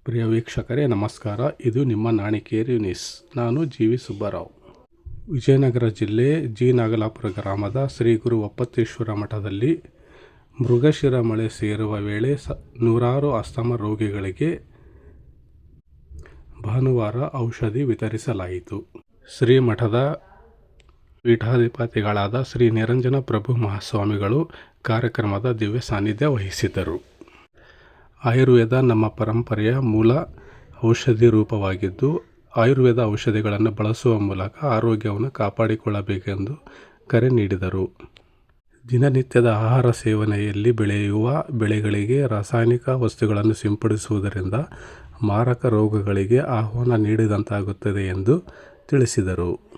ಪ್ರಿಯ ವೀಕ್ಷಕರೇ ನಮಸ್ಕಾರ. ಇದು ನಿಮ್ಮ ನಾಣಿಕೇರಿ ನ್ಯೂಸ್. ನಾನು ಜಿ.ವಿ. ಸುಬ್ಬರಾವ್. ವಿಜಯನಗರ ಜಿಲ್ಲೆ ಜಿ. ನಾಗಲಾಪುರ ಗ್ರಾಮದ ಶ್ರೀ ಗುರು ಒಪ್ಪತ್ತೇಶ್ವರ ಮಠದಲ್ಲಿ ಮೃಗಶಿರ ಮಳೆ ಸೇರುವ ವೇಳೆ ನೂರಾರು ಅಸ್ತಮ ರೋಗಿಗಳಿಗೆ ಭಾನುವಾರ ಔಷಧಿ ವಿತರಿಸಲಾಯಿತು. ಶ್ರೀ ಮಠದ ಪೀಠಾಧಿಪತಿಗಳಾದ ಶ್ರೀ ನಿರಂಜನ ಪ್ರಭು ಮಹಾಸ್ವಾಮಿಗಳು ಕಾರ್ಯಕ್ರಮದ ದಿವ್ಯ ಸಾನ್ನಿಧ್ಯ ವಹಿಸಿದ್ದರು. ಆಯುರ್ವೇದ ನಮ್ಮ ಪರಂಪರೆಯ ಮೂಲ ಔಷಧಿ ರೂಪವಾಗಿದ್ದು, ಆಯುರ್ವೇದ ಔಷಧಿಗಳನ್ನು ಬಳಸುವ ಮೂಲಕ ಆರೋಗ್ಯವನ್ನು ಕಾಪಾಡಿಕೊಳ್ಳಬೇಕೆಂದು ಕರೆ ನೀಡಿದರು. ದಿನನಿತ್ಯದ ಆಹಾರ ಸೇವನೆಯಲ್ಲಿ ಬೆಳೆಯುವ ಬೆಳೆಗಳಿಗೆ ರಾಸಾಯನಿಕ ವಸ್ತುಗಳನ್ನು ಸಿಂಪಡಿಸುವುದರಿಂದ ಮಾರಕ ರೋಗಗಳಿಗೆ ಆಹ್ವಾನ ನೀಡಿದಂತಾಗುತ್ತದೆ ಎಂದು ತಿಳಿಸಿದರು.